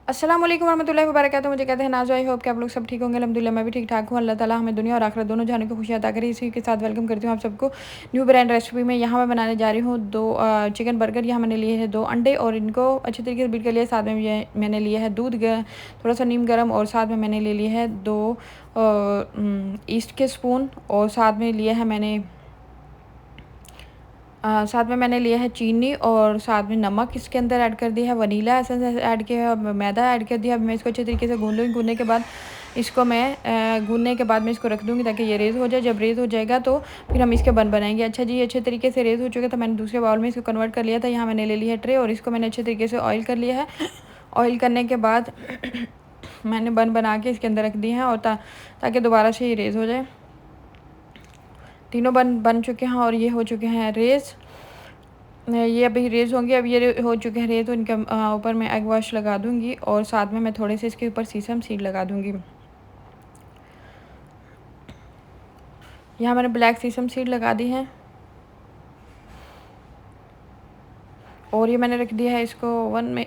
अस्सलाम वालेकुम रहमतुल्लाहि व बरकातहू। मुझे कहते हैं नाज़, आई होप कि आप लोग सब ठीक होंगे। अल्हम्दुलिल्लाह मैं भी ठीक ठाक हूँ। अल्लाह ताला हमें दुनिया और आखिरत दोनों जाने को खुशियाँ अता करे। इसी के साथ वेलकम करती हूँ आप सबको न्यू ब्रांड रेसिपी में। यहाँ मैं बनाने जा रही हूँ दो चिकन बर्गर। यहाँ मैंने लिए हैं 2 अंडे और इनको अच्छे तरीके से बीट कर लिया। साथ में ये मैंने लिया है दूध थोड़ा सा नीम गर्म, और साथ में मैंने ले लिए है 2 ईस्ट के स्पून, और साथ में मैंने लिया है चीनी, और साथ में नमक इसके अंदर ऐड कर दिया है, वनीला एसेंस ऐड किया है, मैदा ऐड कर दिया। अब मैं इसको अच्छे तरीके से गूँध लूँगी। गूँधने के बाद इसको मैं इसको रख दूँगी ताकि ये रेज़ हो जाए। जब रेज़ हो जाएगा तो फिर हम इसके बन बनाएंगे। अच्छा जी, अच्छे तरीके से रेज़ हो चुके तो मैंने दूसरे बाउल में इसको कन्वर्ट कर लिया था। यहाँ मैंने ले लिया है ट्रे, और इसको मैंने अच्छे तरीके से ऑयल कर लिया है। ऑयल करने के बाद मैंने बन बना के इसके अंदर रख दिए हैं, और ताकि दोबारा से ये रेज़ हो जाए। तीनों बन चुके हैं और ये हो चुके हैं रेज़। ये अभी रेज़ होंगे। अब ये हो चुके हैं रेज़, तो इनके ऊपर मैं एग वाश लगा दूँगी, और साथ में मैं थोड़े से इसके ऊपर सीसम सीड लगा दूँगी। यहाँ मैंने ब्लैक सीसम सीड लगा दी है, और ये मैंने रख दिया है इसको ओवन में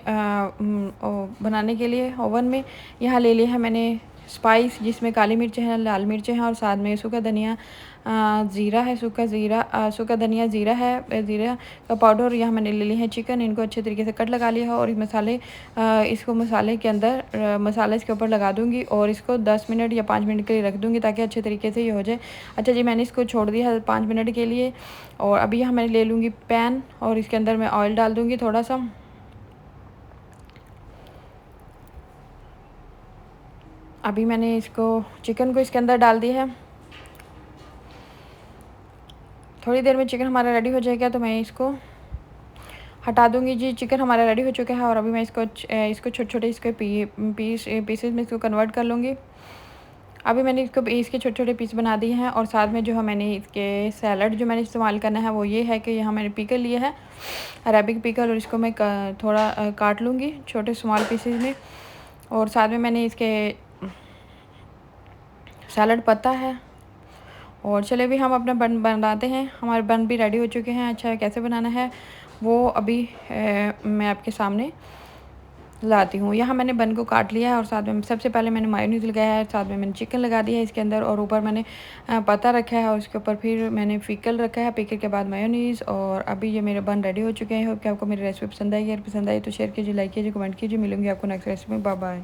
बनाने के लिए। ओवन में यहाँ ले लिया है मैंने स्पाइस, जिसमें काली मिर्च है, लाल मिर्च है, और साथ में सूखा धनिया, ज़ीरा है, सूखा धनिया, ज़ीरा है, ज़ीरा का पाउडर। यहाँ मैंने ले लिया है चिकन। इनको अच्छे तरीके से कट लगा लिया है, और इसको मसाले के अंदर मसाला इसके ऊपर लगा दूँगी, और इसको 10 मिनट या 5 मिनट के लिए रख दूँगी ताकि अच्छे तरीके से ये हो जाए। अच्छा जी, मैंने इसको छोड़ दिया है 5 मिनट के लिए, और अभी यहाँ मैं ले लूँगी पैन, और इसके अंदर मैं ऑयल डाल दूँगी थोड़ा सा। अभी मैंने चिकन को इसके अंदर डाल दिया है। थोड़ी देर में चिकन हमारा रेडी हो जाएगा तो मैं इसको हटा दूँगी। जी, चिकन हमारा रेडी हो चुका है, और अभी मैं इसको छोटे-छोटे इसके पीसेस में इसको कन्वर्ट कर लूँगी। अभी मैंने इसके छोटे-छोटे पीस बना दिए हैं, और साथ में जो है मैंने इसके सैलड जो मैंने इस्तेमाल करना है वो ये है कि यहाँ मैंने पिकल लिया है, अरेबिक पिकल, और इसको मैं थोड़ा काट लूँगी छोटे स्मॉल पीसेस में। और साथ में मैंने इसके सैलड पत्ता है। और चले भी हम अपना बन बनाते हैं। हमारे बन भी रेडी हो चुके हैं। अच्छा, कैसे बनाना है वो अभी मैं आपके सामने लाती हूँ। यहाँ मैंने बन को काट लिया है, और साथ में सबसे पहले मैंने मायोनीज़ लगाया है, साथ में मैंने चिकन लगा दिया है इसके अंदर, और ऊपर मैंने पत्ता रखा है, और उसके ऊपर फिर मैंने पिकल रखा है, पिकल के बाद मायोनीज़। और अभी ये मेरे बन रेडी हो चुके हैं। होप कि आपको मेरी रेसिपी पसंद आई है। पसंद आई तो शेयर कीजिए, लाइक कीजिए, कमेंट कीजिए। मिलूंगी आपको नेक्स्ट रेसिपी में। Bye bye.